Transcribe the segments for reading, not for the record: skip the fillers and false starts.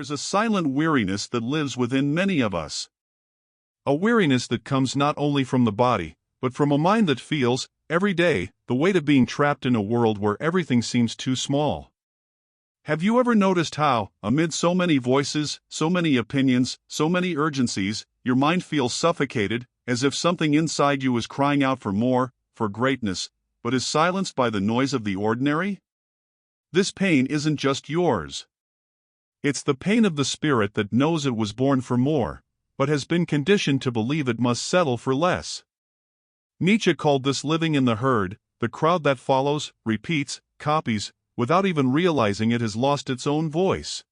there's a silent weariness that lives within many of us. A weariness that comes not only from the body, but from a mind that feels, every day, the weight of being trapped in a world where everything seems too small. Have you ever noticed how, amid so many voices, so many opinions, so many urgencies, your mind feels suffocated, as if something inside you is crying out for more, for greatness, but is silenced by the noise of the ordinary? This pain isn't just yours. It's the pain of the spirit that knows it was born for more, but has been conditioned to believe it must settle for less. Nietzsche called this living in the herd, the crowd that follows, repeats, copies, without even realizing it has lost its own voice.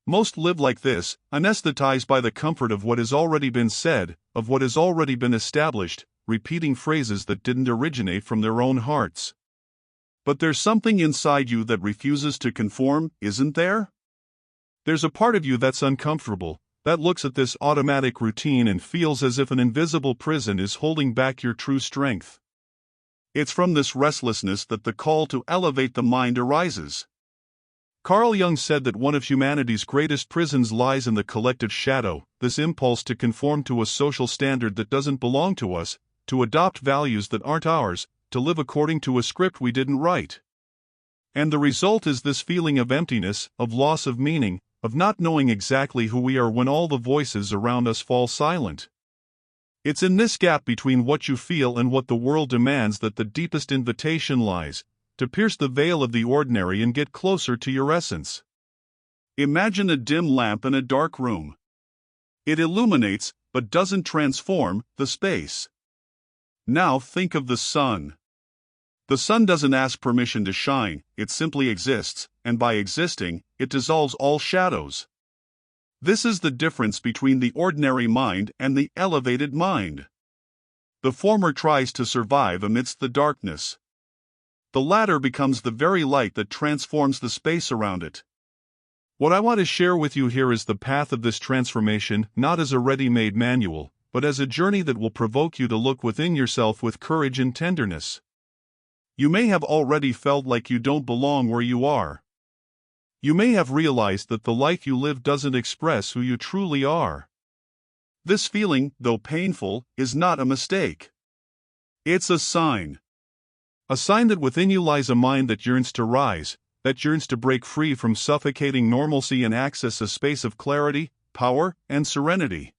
Most live like this, anesthetized by the comfort of what has already been said, of what has already been established, repeating phrases that didn't originate from their own hearts. But there's something inside you that refuses to conform, isn't there? There's a part of you that's uncomfortable, that looks at this automatic routine and feels as if an invisible prison is holding back your true strength. It's from this restlessness that the call to elevate the mind arises. Carl Jung said that one of humanity's greatest prisons lies in the collective shadow, this impulse to conform to a social standard that doesn't belong to us, to adopt values that aren't ours, to live according to a script we didn't write. And the result is this feeling of emptiness, of loss of meaning, of not knowing exactly who we are when all the voices around us fall silent. It's in this gap between what you feel and what the world demands that the deepest invitation lies, to pierce the veil of the ordinary and get closer to your essence. Imagine a dim lamp in a dark room. It illuminates, but doesn't transform, the space. Now think of the sun. The sun doesn't ask permission to shine, it simply exists, and by existing, it dissolves all shadows. This is the difference between the ordinary mind and the elevated mind. The former tries to survive amidst the darkness. The latter becomes the very light that transforms the space around it. What I want to share with you here is the path of this transformation, not as a ready-made manual, but as a journey that will provoke you to look within yourself with courage and tenderness. You may have already felt like you don't belong where you are. You may have realized that the life you live doesn't express who you truly are. This feeling, though painful, is not a mistake. It's a sign. A sign that within you lies a mind that yearns to rise, that yearns to break free from suffocating normalcy and access a space of clarity, power, and serenity.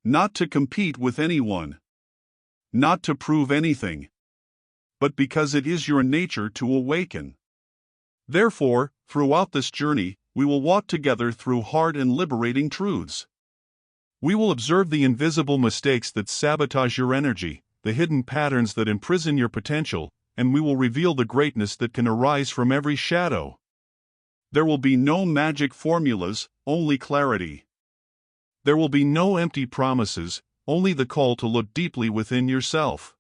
Not to compete with anyone. Not to prove anything. But because it is your nature to awaken. Therefore, throughout this journey, we will walk together through hard and liberating truths. We will observe the invisible mistakes that sabotage your energy, the hidden patterns that imprison your potential, and we will reveal the greatness that can arise from every shadow. There will be no magic formulas, only clarity. There will be no empty promises, only the call to look deeply within yourself.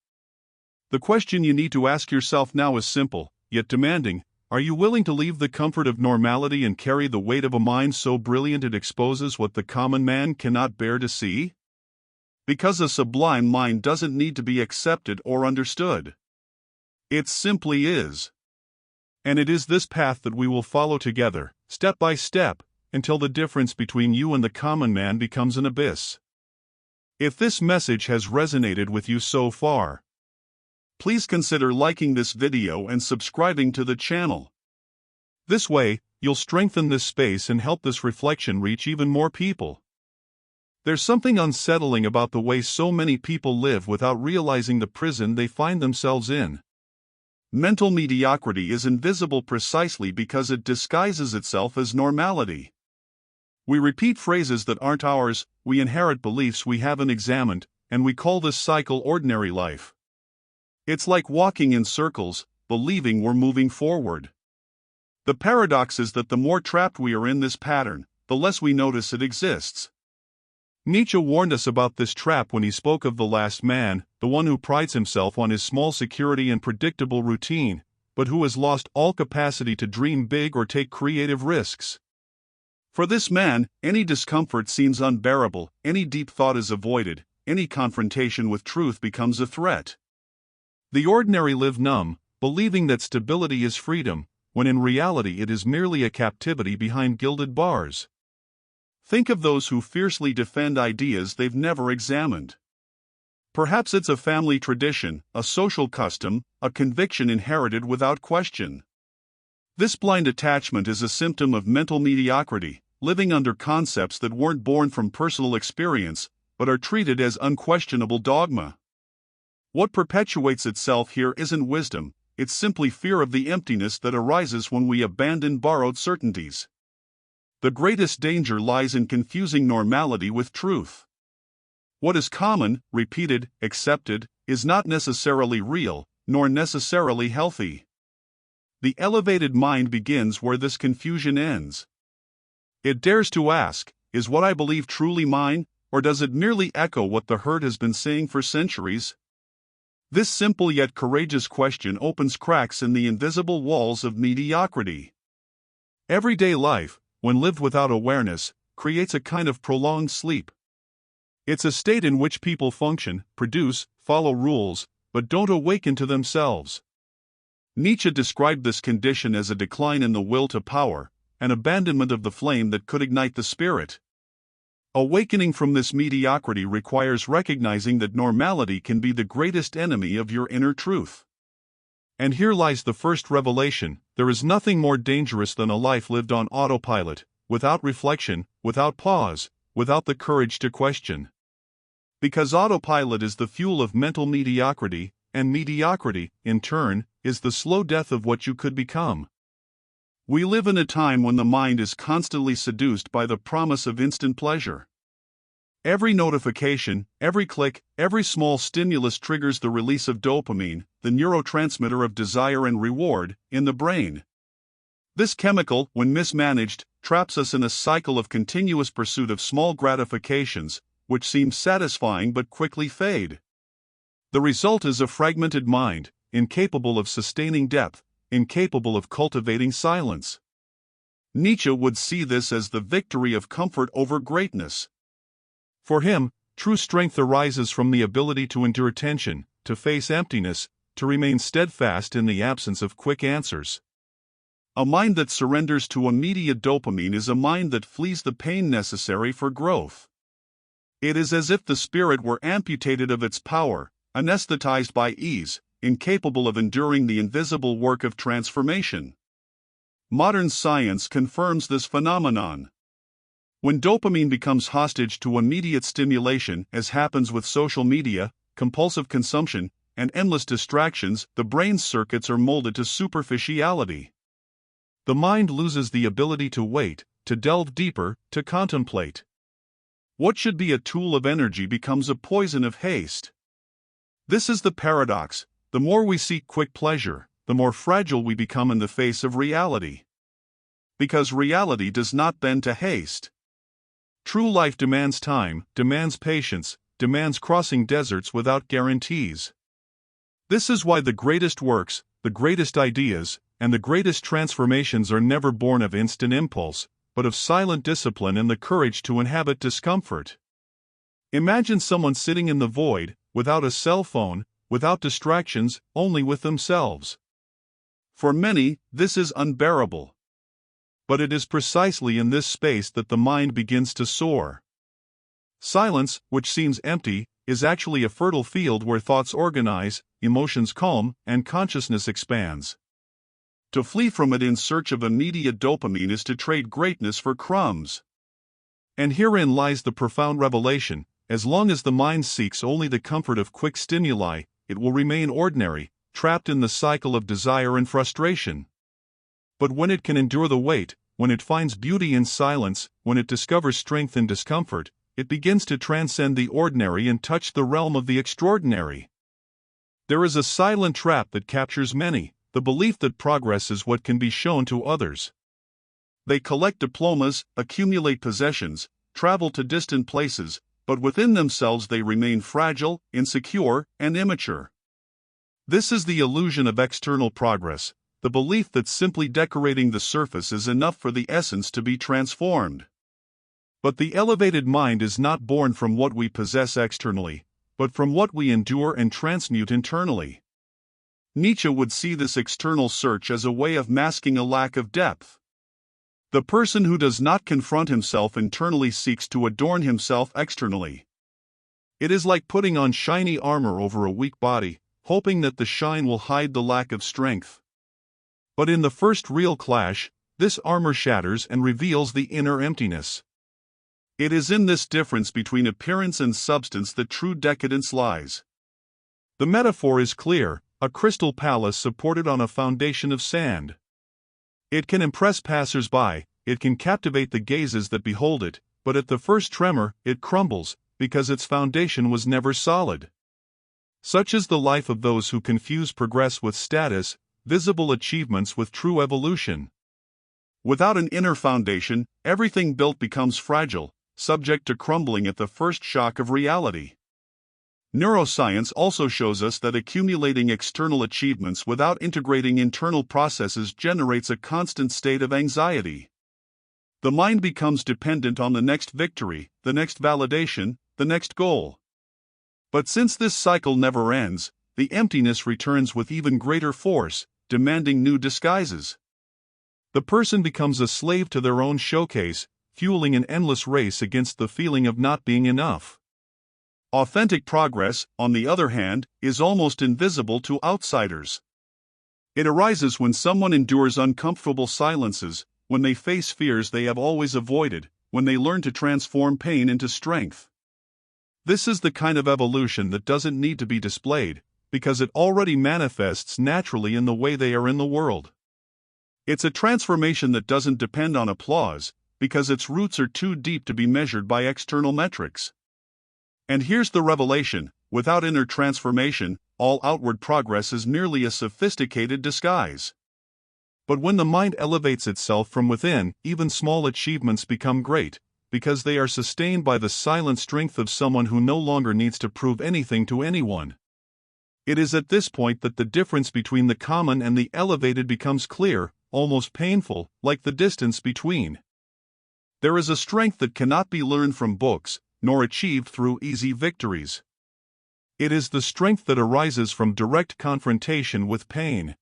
The question you need to ask yourself now is simple, yet demanding. Are you willing to leave the comfort of normality and carry the weight of a mind so brilliant it exposes what the common man cannot bear to see? Because a sublime mind doesn't need to be accepted or understood. It simply is. And it is this path that we will follow together, step by step, until the difference between you and the common man becomes an abyss. If this message has resonated with you so far, please consider liking this video and subscribing to the channel. This way, you'll strengthen this space and help this reflection reach even more people. There's something unsettling about the way so many people live without realizing the prison they find themselves in. Mental mediocrity is invisible precisely because it disguises itself as normality. We repeat phrases that aren't ours, we inherit beliefs we haven't examined, and we call this cycle ordinary life. It's like walking in circles, believing we're moving forward. The paradox is that the more trapped we are in this pattern, the less we notice it exists. Nietzsche warned us about this trap when he spoke of the last man, the one who prides himself on his small security and predictable routine, but who has lost all capacity to dream big or take creative risks. For this man, any discomfort seems unbearable, any deep thought is avoided, any confrontation with truth becomes a threat. The ordinary live numb, believing that stability is freedom, when in reality it is merely a captivity behind gilded bars. Think of those who fiercely defend ideas they've never examined. Perhaps it's a family tradition, a social custom, a conviction inherited without question. This blind attachment is a symptom of mental mediocrity, living under concepts that weren't born from personal experience, but are treated as unquestionable dogma. What perpetuates itself here isn't wisdom, it's simply fear of the emptiness that arises when we abandon borrowed certainties. The greatest danger lies in confusing normality with truth. What is common, repeated, accepted, is not necessarily real, nor necessarily healthy. The elevated mind begins where this confusion ends. It dares to ask, is what I believe truly mine, or does it merely echo what the herd has been saying for centuries? This simple yet courageous question opens cracks in the invisible walls of mediocrity. Everyday life, when lived without awareness, creates a kind of prolonged sleep. It's a state in which people function, produce, follow rules, but don't awaken to themselves. Nietzsche described this condition as a decline in the will to power, an abandonment of the flame that could ignite the spirit. Awakening from this mediocrity requires recognizing that normality can be the greatest enemy of your inner truth. And here lies the first revelation: there is nothing more dangerous than a life lived on autopilot, without reflection, without pause, without the courage to question. Because autopilot is the fuel of mental mediocrity, and mediocrity, in turn, is the slow death of what you could become. We live in a time when the mind is constantly seduced by the promise of instant pleasure. Every notification, every click, every small stimulus triggers the release of dopamine, the neurotransmitter of desire and reward, in the brain. This chemical, when mismanaged, traps us in a cycle of continuous pursuit of small gratifications, which seem satisfying but quickly fade. The result is a fragmented mind, incapable of sustaining depth, incapable of cultivating silence. Nietzsche would see this as the victory of comfort over greatness. For him, true strength arises from the ability to endure tension, to face emptiness, to remain steadfast in the absence of quick answers. A mind that surrenders to immediate dopamine is a mind that flees the pain necessary for growth. It is as if the spirit were amputated of its power, anesthetized by ease, incapable of enduring the invisible work of transformation. Modern science confirms this phenomenon. When dopamine becomes hostage to immediate stimulation, as happens with social media, compulsive consumption, and endless distractions, the brain's circuits are molded to superficiality. The mind loses the ability to wait, to delve deeper, to contemplate. What should be a tool of energy becomes a poison of haste. This is the paradox: the more we seek quick pleasure, the more fragile we become in the face of reality. Because reality does not bend to haste. True life demands time, demands patience, demands crossing deserts without guarantees. This is why the greatest works, the greatest ideas, and the greatest transformations are never born of instant impulse, but of silent discipline and the courage to inhabit discomfort. Imagine someone sitting in the void, without a cell phone, without distractions, only with themselves. For many, this is unbearable. But it is precisely in this space that the mind begins to soar. Silence, which seems empty, is actually a fertile field where thoughts organize, emotions calm, and consciousness expands. To flee from it in search of immediate dopamine is to trade greatness for crumbs. And herein lies the profound revelation: as long as the mind seeks only the comfort of quick stimuli, it will remain ordinary, trapped in the cycle of desire and frustration. But when it can endure the wait, when it finds beauty in silence, when it discovers strength in discomfort, it begins to transcend the ordinary and touch the realm of the extraordinary. There is a silent trap that captures many: the belief that progress is what can be shown to others. They collect diplomas, accumulate possessions, travel to distant places, but within themselves they remain fragile, insecure, and immature. This is the illusion of external progress, the belief that simply decorating the surface is enough for the essence to be transformed. But the elevated mind is not born from what we possess externally, but from what we endure and transmute internally. Nietzsche would see this external search as a way of masking a lack of depth. The person who does not confront himself internally seeks to adorn himself externally. It is like putting on shiny armor over a weak body, hoping that the shine will hide the lack of strength. But in the first real clash, this armor shatters and reveals the inner emptiness. It is in this difference between appearance and substance that true decadence lies. The metaphor is clear: a crystal palace supported on a foundation of sand. It can impress passers-by, it can captivate the gazes that behold it, but at the first tremor, it crumbles, because its foundation was never solid. Such is the life of those who confuse progress with status, visible achievements with true evolution. Without an inner foundation, everything built becomes fragile, subject to crumbling at the first shock of reality. Neuroscience also shows us that accumulating external achievements without integrating internal processes generates a constant state of anxiety. The mind becomes dependent on the next victory, the next validation, the next goal. But since this cycle never ends, the emptiness returns with even greater force, demanding new disguises. The person becomes a slave to their own showcase, fueling an endless race against the feeling of not being enough. Authentic progress, on the other hand, is almost invisible to outsiders. It arises when someone endures uncomfortable silences, when they face fears they have always avoided, when they learn to transform pain into strength. This is the kind of evolution that doesn't need to be displayed, because it already manifests naturally in the way they are in the world. It's a transformation that doesn't depend on applause, because its roots are too deep to be measured by external metrics. And here's the revelation: without inner transformation, all outward progress is merely a sophisticated disguise. But when the mind elevates itself from within, even small achievements become great, because they are sustained by the silent strength of someone who no longer needs to prove anything to anyone. It is at this point that the difference between the common and the elevated becomes clear, almost painful, like the distance between. There is a strength that cannot be learned from books, nor achieved through easy victories. It is the strength that arises from direct confrontation with pain.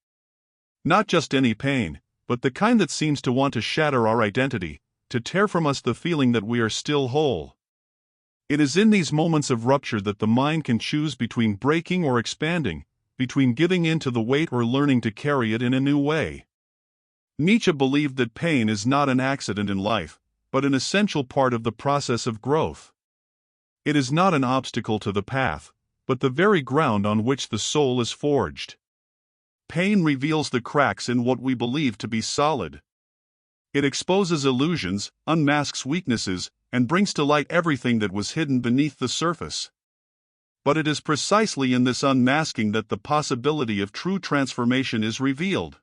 Not just any pain, but the kind that seems to want to shatter our identity, to tear from us the feeling that we are still whole. It is in these moments of rupture that the mind can choose between breaking or expanding, between giving in to the weight or learning to carry it in a new way. Nietzsche believed that pain is not an accident in life, but an essential part of the process of growth. It is not an obstacle to the path, but the very ground on which the soul is forged. Pain reveals the cracks in what we believe to be solid. It exposes illusions, unmasks weaknesses, and brings to light everything that was hidden beneath the surface. But it is precisely in this unmasking that the possibility of true transformation is revealed.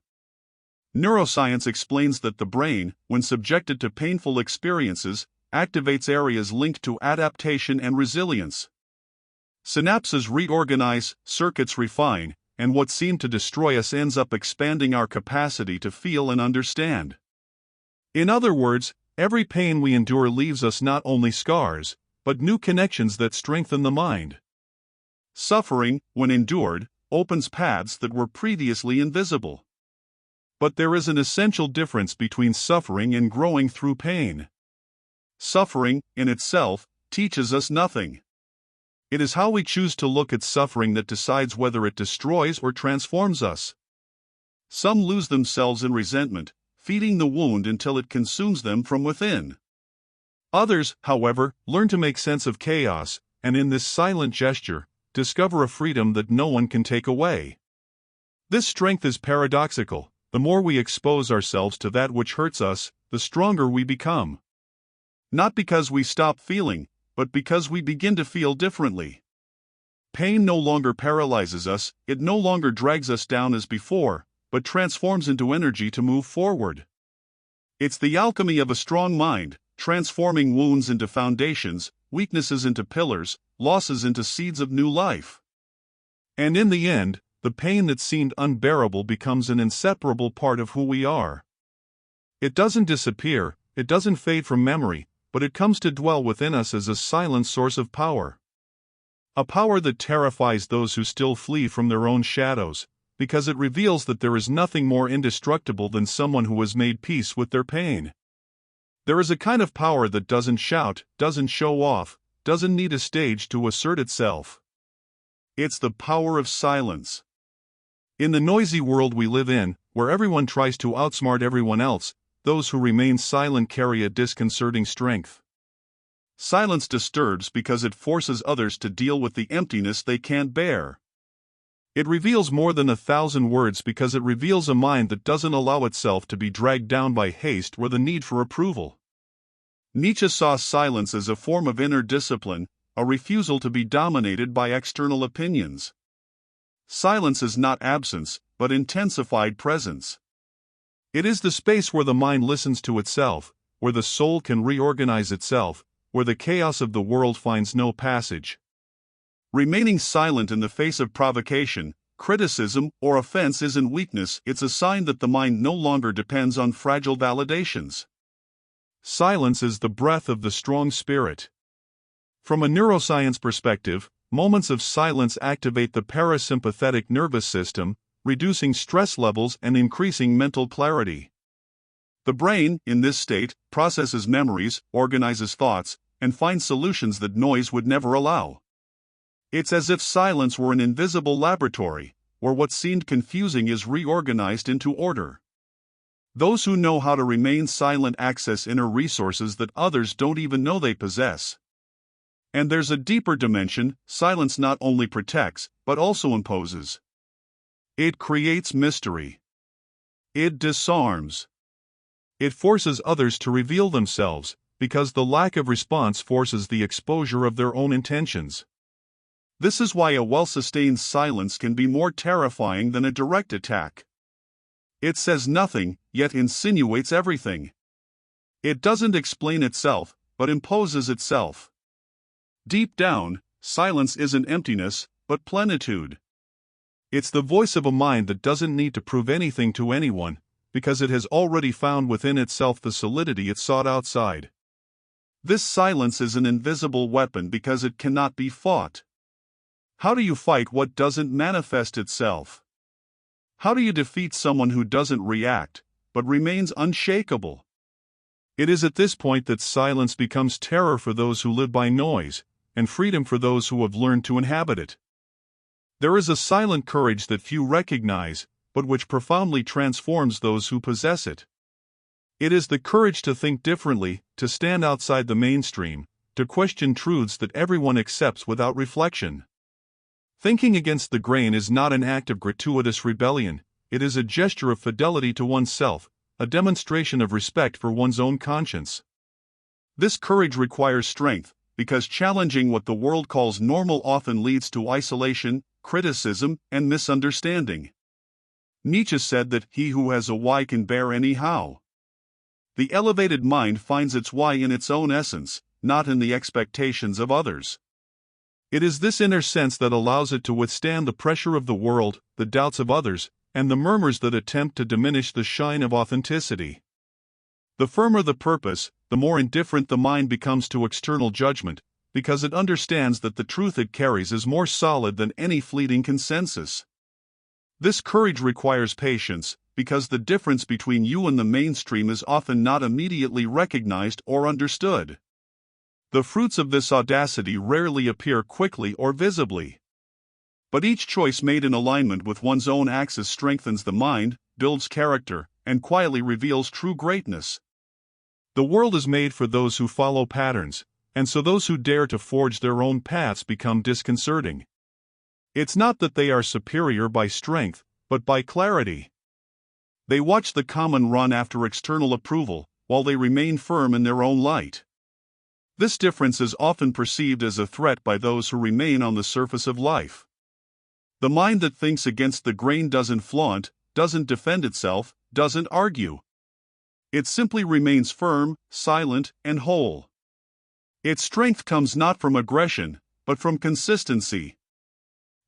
Neuroscience explains that the brain, when subjected to painful experiences, activates areas linked to adaptation and resilience. Synapses reorganize, circuits refine, and what seemed to destroy us ends up expanding our capacity to feel and understand. In other words, every pain we endure leaves us not only scars, but new connections that strengthen the mind. Suffering, when endured, opens paths that were previously invisible. But there is an essential difference between suffering and growing through pain. Suffering, in itself, teaches us nothing. It is how we choose to look at suffering that decides whether it destroys or transforms us. Some lose themselves in resentment, feeding the wound until it consumes them from within. Others, however, learn to make sense of chaos, and in this silent gesture, discover a freedom that no one can take away. This strength is paradoxical. The more we expose ourselves to that which hurts us, the stronger we become. Not because we stop feeling, but because we begin to feel differently. Pain no longer paralyzes us, it no longer drags us down as before, but transforms into energy to move forward. It's the alchemy of a strong mind, transforming wounds into foundations, weaknesses into pillars, losses into seeds of new life. And in the end, the pain that seemed unbearable becomes an inseparable part of who we are. It doesn't disappear, it doesn't fade from memory, but it comes to dwell within us as a silent source of power. A power that terrifies those who still flee from their own shadows, because it reveals that there is nothing more indestructible than someone who has made peace with their pain. There is a kind of power that doesn't shout, doesn't show off, doesn't need a stage to assert itself. It's the power of silence. In the noisy world we live in, where everyone tries to outsmart everyone else, those who remain silent carry a disconcerting strength. Silence disturbs because it forces others to deal with the emptiness they can't bear. It reveals more than 1,000 words because it reveals a mind that doesn't allow itself to be dragged down by haste or the need for approval. Nietzsche saw silence as a form of inner discipline, a refusal to be dominated by external opinions. Silence is not absence, but intensified presence. It is the space where the mind listens to itself, where the soul can reorganize itself, where the chaos of the world finds no passage. Remaining silent in the face of provocation, criticism, or offense isn't weakness, it's a sign that the mind no longer depends on fragile validations. Silence is the breath of the strong spirit. From a neuroscience perspective, moments of silence activate the parasympathetic nervous system, reducing stress levels and increasing mental clarity. The brain, in this state, processes memories, organizes thoughts, and finds solutions that noise would never allow. It's as if silence were an invisible laboratory, where what seemed confusing is reorganized into order. Those who know how to remain silent access inner resources that others don't even know they possess. And there's a deeper dimension: silence not only protects, but also imposes. It creates mystery. It disarms. It forces others to reveal themselves, because the lack of response forces the exposure of their own intentions. This is why a well-sustained silence can be more terrifying than a direct attack. It says nothing, yet insinuates everything. It doesn't explain itself, but imposes itself. Deep down, silence isn't emptiness, but plenitude. It's the voice of a mind that doesn't need to prove anything to anyone, because it has already found within itself the solidity it sought outside. This silence is an invisible weapon because it cannot be fought. How do you fight what doesn't manifest itself? How do you defeat someone who doesn't react, but remains unshakable? It is at this point that silence becomes terror for those who live by noise, and freedom for those who have learned to inhabit it. There is a silent courage that few recognize, but which profoundly transforms those who possess it. It is the courage to think differently, to stand outside the mainstream, to question truths that everyone accepts without reflection. Thinking against the grain is not an act of gratuitous rebellion, it is a gesture of fidelity to oneself, a demonstration of respect for one's own conscience. This courage requires strength, because challenging what the world calls normal often leads to isolation, criticism, and misunderstanding. Nietzsche said that he who has a why can bear any how. The elevated mind finds its why in its own essence, not in the expectations of others. It is this inner sense that allows it to withstand the pressure of the world, the doubts of others, and the murmurs that attempt to diminish the shine of authenticity. The firmer the purpose, the more indifferent the mind becomes to external judgment, because it understands that the truth it carries is more solid than any fleeting consensus. This courage requires patience, because the difference between you and the mainstream is often not immediately recognized or understood. The fruits of this audacity rarely appear quickly or visibly. But each choice made in alignment with one's own axis strengthens the mind, builds character, and quietly reveals true greatness. The world is made for those who follow patterns, and so those who dare to forge their own paths become disconcerting. It's not that they are superior by strength, but by clarity. They watch the common run after external approval, while they remain firm in their own light. This difference is often perceived as a threat by those who remain on the surface of life. The mind that thinks against the grain doesn't flaunt, doesn't defend itself, doesn't argue. It simply remains firm, silent, and whole. Its strength comes not from aggression, but from consistency.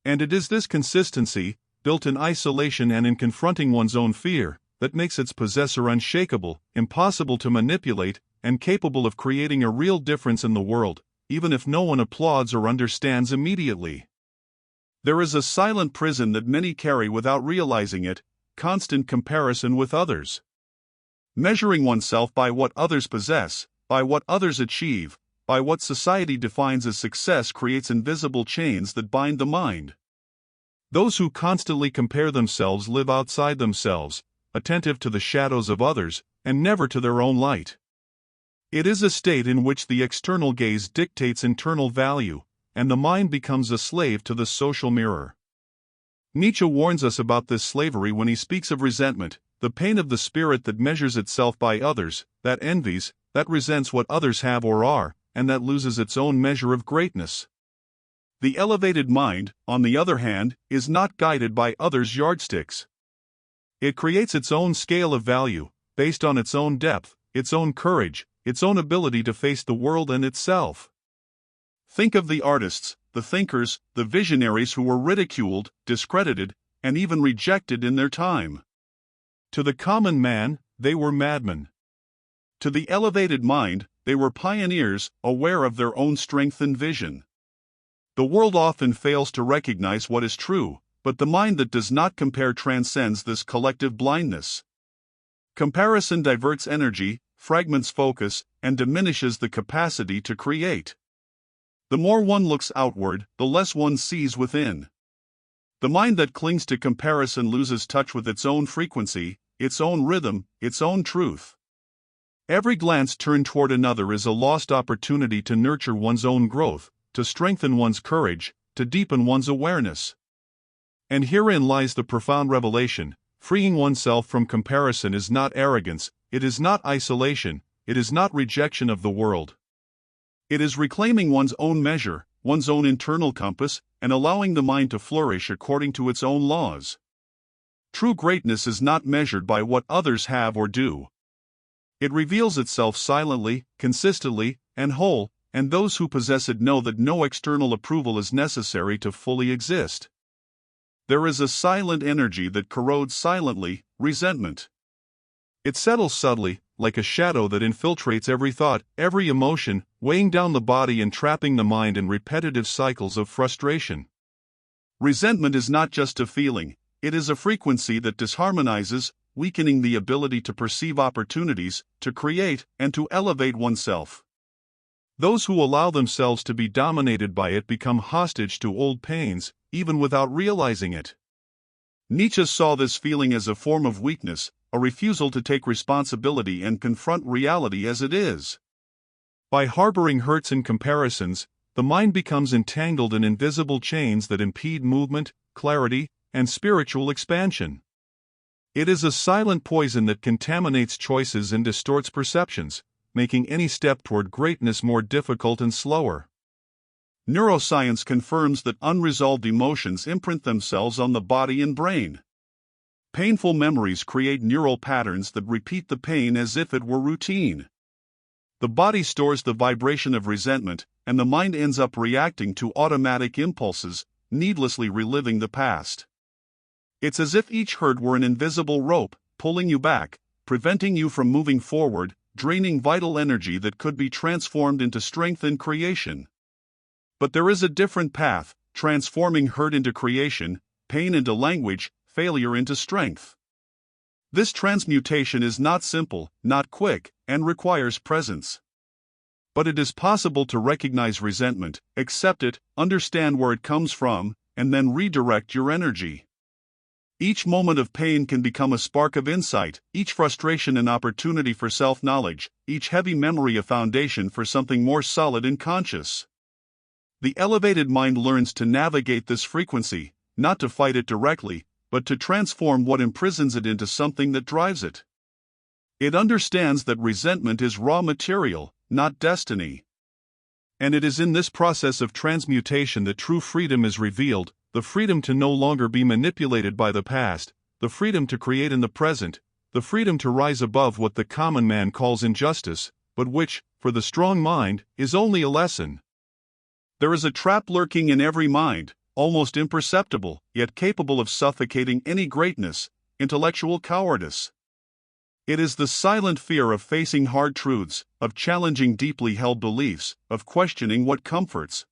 And it is this consistency, built in isolation and in confronting one's own fear, that makes its possessor unshakable, impossible to manipulate, and capable of creating a real difference in the world, even if no one applauds or understands immediately. There is a silent prison that many carry without realizing it: constant comparison with others. measuring oneself by what others possess, by what others achieve, by what society defines as success creates invisible chains that bind the mind. Those who constantly compare themselves live outside themselves, attentive to the shadows of others, and never to their own light. It is a state in which the external gaze dictates internal value, and the mind becomes a slave to the social mirror. Nietzsche warns us about this slavery when he speaks of resentment, the pain of the spirit that measures itself by others, that envies, that resents what others have or are, and that loses its own measure of greatness. The elevated mind, on the other hand, is not guided by others' yardsticks. It creates its own scale of value, based on its own depth, its own courage, its own ability to face the world and itself. Think of the artists, the thinkers, the visionaries who were ridiculed, discredited, and even rejected in their time. To the common man, they were madmen. To the elevated mind, they were pioneers, aware of their own strength and vision. The world often fails to recognize what is true, but the mind that does not compare transcends this collective blindness. Comparison diverts energy, fragments focus, and diminishes the capacity to create. The more one looks outward, the less one sees within. The mind that clings to comparison loses touch with its own frequency, its own rhythm, its own truth. Every glance turned toward another is a lost opportunity to nurture one's own growth, to strengthen one's courage, to deepen one's awareness. And herein lies the profound revelation: freeing oneself from comparison is not arrogance, it is not isolation, it is not rejection of the world. It is reclaiming one's own measure, one's own internal compass, and allowing the mind to flourish according to its own laws. True greatness is not measured by what others have or do. It reveals itself silently, consistently, and whole, and those who possess it know that no external approval is necessary to fully exist. There is a silent energy that corrodes silently, resentment. It settles subtly, like a shadow that infiltrates every thought, every emotion, weighing down the body and trapping the mind in repetitive cycles of frustration. Resentment is not just a feeling, it is a frequency that disharmonizes, weakening the ability to perceive opportunities, to create, and to elevate oneself. Those who allow themselves to be dominated by it become hostage to old pains, even without realizing it. Nietzsche saw this feeling as a form of weakness, a refusal to take responsibility and confront reality as it is. By harboring hurts and comparisons, the mind becomes entangled in invisible chains that impede movement, clarity, and spiritual expansion. It is a silent poison that contaminates choices and distorts perceptions, making any step toward greatness more difficult and slower. Neuroscience confirms that unresolved emotions imprint themselves on the body and brain. Painful memories create neural patterns that repeat the pain as if it were routine. The body stores the vibration of resentment, and the mind ends up reacting to automatic impulses, needlessly reliving the past. It's as if each hurt were an invisible rope, pulling you back, preventing you from moving forward, draining vital energy that could be transformed into strength and creation. But there is a different path, transforming hurt into creation, pain into language, failure into strength. This transmutation is not simple, not quick, and requires presence. But it is possible to recognize resentment, accept it, understand where it comes from, and then redirect your energy. Each moment of pain can become a spark of insight, each frustration an opportunity for self-knowledge, each heavy memory a foundation for something more solid and conscious. The elevated mind learns to navigate this frequency, not to fight it directly, but to transform what imprisons it into something that drives it. It understands that resentment is raw material, not destiny. And it is in this process of transmutation that true freedom is revealed, the freedom to no longer be manipulated by the past, the freedom to create in the present, the freedom to rise above what the common man calls injustice, but which, for the strong mind, is only a lesson. There is a trap lurking in every mind, almost imperceptible, yet capable of suffocating any greatness: intellectual cowardice. It is the silent fear of facing hard truths, of challenging deeply held beliefs, of questioning what comforts.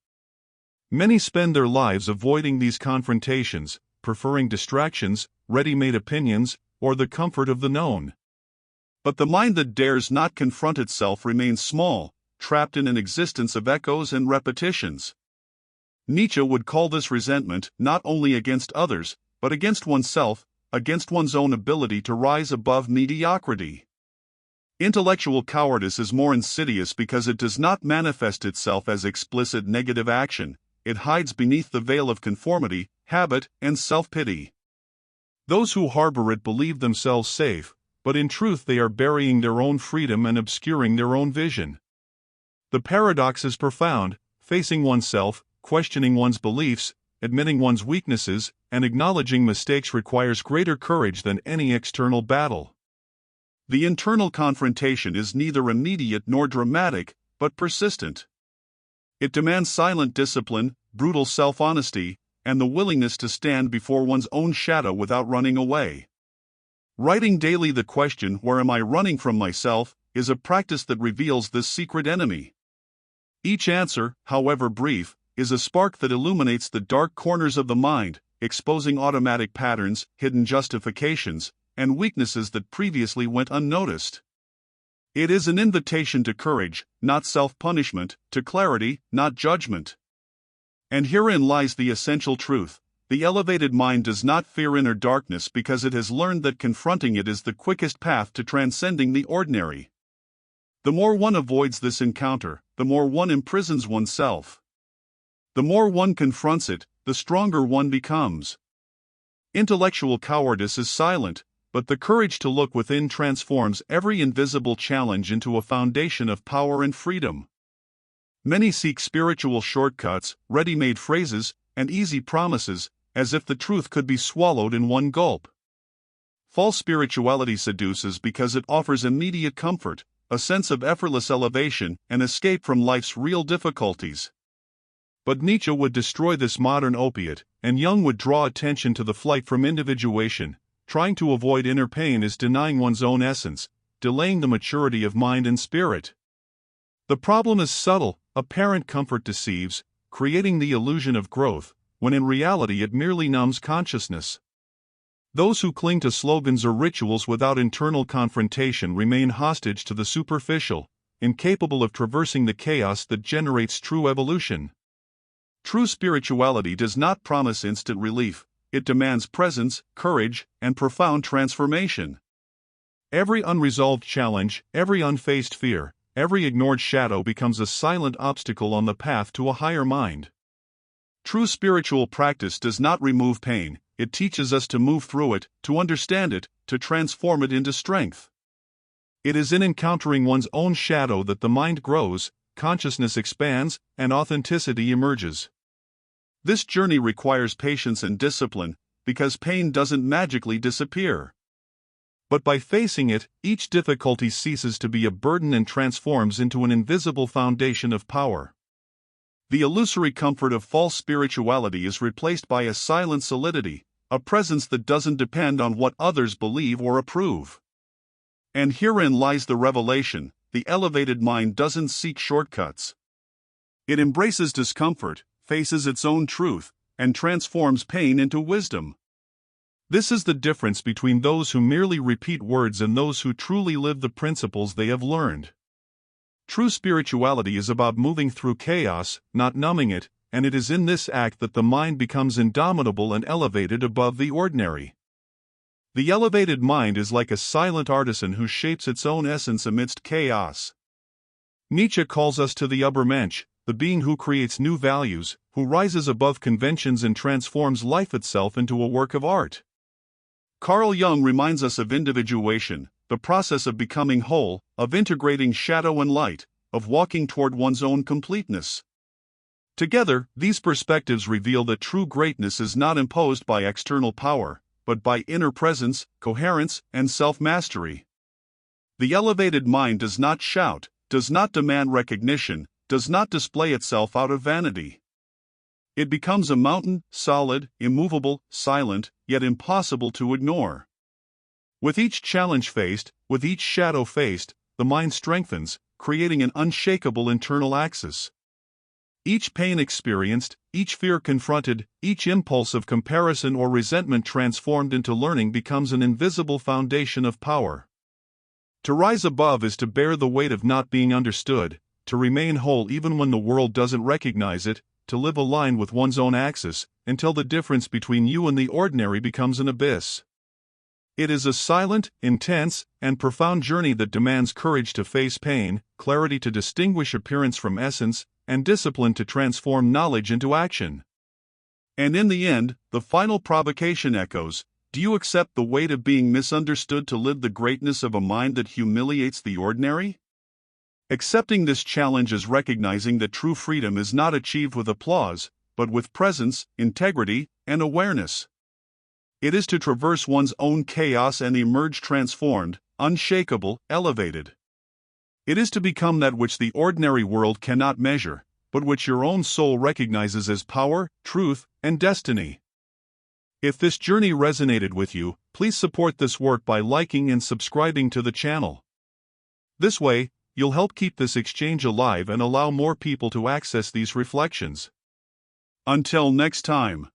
Many spend their lives avoiding these confrontations, preferring distractions, ready-made opinions, or the comfort of the known. But the mind that dares not confront itself remains small, trapped in an existence of echoes and repetitions. Nietzsche would call this resentment not only against others, but against oneself, against one's own ability to rise above mediocrity. Intellectual cowardice is more insidious because it does not manifest itself as explicit negative action. It hides beneath the veil of conformity, habit, and self-pity. Those who harbor it believe themselves safe, but in truth they are burying their own freedom and obscuring their own vision. The paradox is profound. Facing oneself, questioning one's beliefs, admitting one's weaknesses, and acknowledging mistakes requires greater courage than any external battle. The internal confrontation is neither immediate nor dramatic, but persistent. It demands silent discipline, brutal self-honesty, and the willingness to stand before one's own shadow without running away. Writing daily the question, "Where am I running from myself?" is a practice that reveals this secret enemy. Each answer, however brief, is a spark that illuminates the dark corners of the mind, exposing automatic patterns, hidden justifications, and weaknesses that previously went unnoticed. It is an invitation to courage, not self-punishment, to clarity, not judgment. And herein lies the essential truth. The elevated mind does not fear inner darkness because it has learned that confronting it is the quickest path to transcending the ordinary. The more one avoids this encounter, the more one imprisons oneself. The more one confronts it, the stronger one becomes. Intellectual cowardice is silent, but the courage to look within transforms every invisible challenge into a foundation of power and freedom. Many seek spiritual shortcuts, ready-made phrases, and easy promises, as if the truth could be swallowed in one gulp. False spirituality seduces because it offers immediate comfort, a sense of effortless elevation, and escape from life's real difficulties. But Nietzsche would destroy this modern opiate, and Jung would draw attention to the flight from individuation. Trying to avoid inner pain is denying one's own essence, delaying the maturity of mind and spirit. The problem is subtle. Apparent comfort deceives, creating the illusion of growth, when in reality it merely numbs consciousness. Those who cling to slogans or rituals without internal confrontation remain hostage to the superficial, incapable of traversing the chaos that generates true evolution. True spirituality does not promise instant relief. It demands presence, courage, and profound transformation. Every unresolved challenge, every unfaced fear, every ignored shadow becomes a silent obstacle on the path to a higher mind. True spiritual practice does not remove pain, it teaches us to move through it, to understand it, to transform it into strength. It is in encountering one's own shadow that the mind grows, consciousness expands, and authenticity emerges. This journey requires patience and discipline, because pain doesn't magically disappear. But by facing it, each difficulty ceases to be a burden and transforms into an invisible foundation of power. The illusory comfort of false spirituality is replaced by a silent solidity, a presence that doesn't depend on what others believe or approve. And herein lies the revelation: the elevated mind doesn't seek shortcuts. It embraces discomfort, faces its own truth, and transforms pain into wisdom. This is the difference between those who merely repeat words and those who truly live the principles they have learned. True spirituality is about moving through chaos, not numbing it, and it is in this act that the mind becomes indomitable and elevated above the ordinary. The elevated mind is like a silent artisan who shapes its own essence amidst chaos. Nietzsche calls us to the Übermensch, the being who creates new values, who rises above conventions and transforms life itself into a work of art. Carl Jung reminds us of individuation, the process of becoming whole, of integrating shadow and light, of walking toward one's own completeness. Together, these perspectives reveal that true greatness is not imposed by external power, but by inner presence, coherence, and self-mastery. The elevated mind does not shout, does not demand recognition, does not display itself out of vanity. It becomes a mountain, solid, immovable, silent, yet impossible to ignore. With each challenge faced, with each shadow faced, the mind strengthens, creating an unshakable internal axis. Each pain experienced, each fear confronted, each impulse of comparison or resentment transformed into learning becomes an invisible foundation of power. To rise above is to bear the weight of not being understood, to remain whole even when the world doesn't recognize it, to live aligned with one's own axis, until the difference between you and the ordinary becomes an abyss. It is a silent, intense, and profound journey that demands courage to face pain, clarity to distinguish appearance from essence, and discipline to transform knowledge into action. And in the end, the final provocation echoes: do you accept the weight of being misunderstood to live the greatness of a mind that humiliates the ordinary? Accepting this challenge is recognizing that true freedom is not achieved with applause, but with presence, integrity, and awareness. It is to traverse one's own chaos and emerge transformed, unshakable, elevated. It is to become that which the ordinary world cannot measure, but which your own soul recognizes as power, truth, and destiny. If this journey resonated with you, please support this work by liking and subscribing to the channel. This way, you'll help keep this exchange alive and allow more people to access these reflections. Until next time.